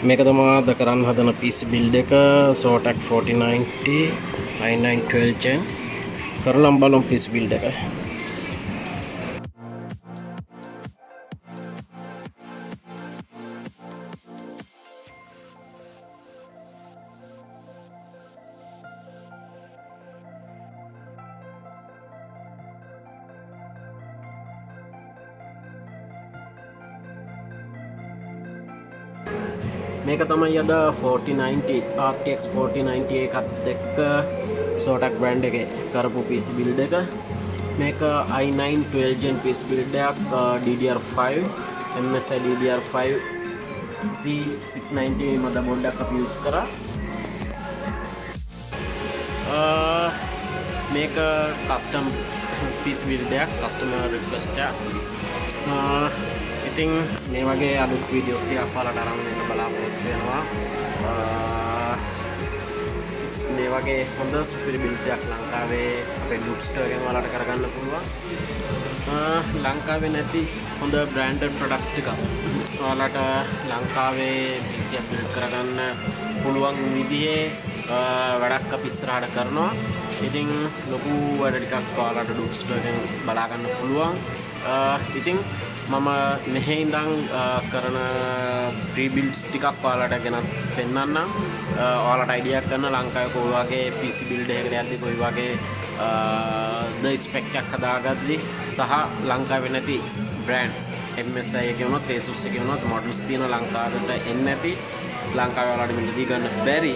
මේක තමයි අද කරන්න හදන PC build එක Zotac 4090 i9 12 gen කරලා බලමු PC build එක. මේක තමයි අද 4090 RTX 4090 එකත් එක්ක Zotac brand එකේ කරපු PC build එක. මේක i9 12 gen PC build එකක් DDR5 MSI DDR5 C690 motherboard එකක් අපි use කරා. මේක custom PC build එකක් customer request එකක්. ඉතින් මේ වගේ අලුත් වීඩියෝස් ටිකක් ඔයාලට අරන් එන්න බලාපොරොත්තු වෙනවා. මේ වගේ හොඳ සුපිරි බිල්ඩ් එකක් ලංකාවේ අපේ ඩුක් ස්ටෝර් එකෙන් ඔයාලට කරගන්න පුළුවන්. ලංකාවේ නැති හොඳ බ්‍රෑන්ඩඩ් ප්‍රොඩක්ට්ස් ටිකක් ඔයාලට ලංකාවේ PC එක බිල්ඩ් කරගන්න පුළුවන් විදිහේ වැඩක් අපි ඉස්සරහට කරනවා. ඉතින් ලොකු වැඩ ටිකක් ඔයාලට ඩුක් ස්ටෝර් එකෙන් බලා ගන්න පුළුවන්. ඉතින් මම මෙහි ඉඳන් කරන ප්‍රී බිල්ඩ්ස් ටිකක් ඔයාලට ගෙනත් පෙන්නන්නම්. ඔයාලට අයිඩියා ගන්න ලංකාවේ කොයි වගේ PC බිල්ඩ් එකකට යද්දි කොයි වගේ ද ස්පෙක් එකක් හදාගද්දි සහ ලංකාවේ නැති බ්‍රෑන්ඩ්ස් MSI එකේ වුණත් Asus එකේ වුණත් මොඩල්ස් තියෙන ලංකාවට එන්නේ නැති ලංකාවේ ඔයාලට මිලදී ගන්න බැරි.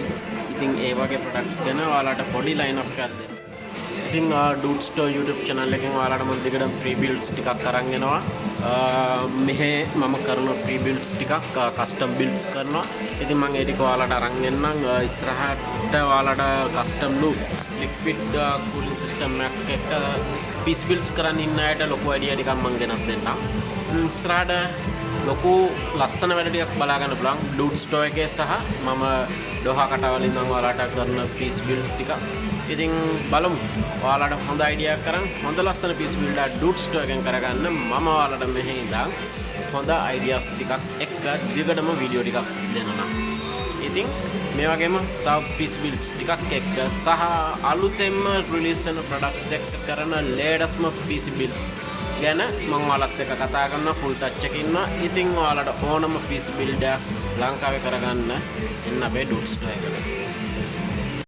ඉතින් ඒ වගේ ප්‍රොඩක්ට්ස් ගැන ඔයාලට පොඩි ලයින් අප් එකක් දෙන්න. ඉතින් ඩුක් ස්ටෝර් YouTube channel එකෙන් ඔයාලට මම දිගටම free builds ටිකක් අරන් එනවා. මෙහි මම කරන free builds ටිකක් custom builds කරනවා. ඉතින් මම ඒ ටික ඔයාලට අරන් එන්නම්. ඉස්සරහට ඔයාලට custom loop liquid cooling system එකක් එක්ක PC builds කරන්න ඉන්න අයට ලොකු idea ටිකක් මම ගෙනත් දෙන්නම්. ඉස්සරහට ලොකු ලස්සන වැඩ ටිකක් බලා ගන්න පුළුවන් ඩුක් ස්ටෝර් එකේ සහ මම ඩොහා කටවලින් නම් ඔයාලට කරන PC builds ටික. ඉතින් බලමු ඔයාලට හොඳ අයිඩියා එකක් කරන් හොඳ ලස්සන PC build එකක් ඩුක් ස්ටෝර් එකෙන් කරගන්න මම ඔයාලට මෙහි ඉඳන් හොඳ අයිඩියාස් ටිකක් එක්ක දිගටම වීඩියෝ ටිකක් දෙන්නම්. ඉතින් මේ වගේම තව PC builds ටිකක් එක්ක සහ අලුතෙන්ම රිලීස් වෙන ප්‍රොඩක්ට්ස් එක්ක කරන ලේටස්ට්ම PC builds ගැන මම ඔයාලත් එක්ක කතා කරනවා ෆුල් ටච් එකකින් ඉන්නවා. ඉතින් ඔයාලට ඕනම PC build එකක් ලංකාවේ කරගන්න එන්න අපේ ඩුක් ස්ටෝර් එකට.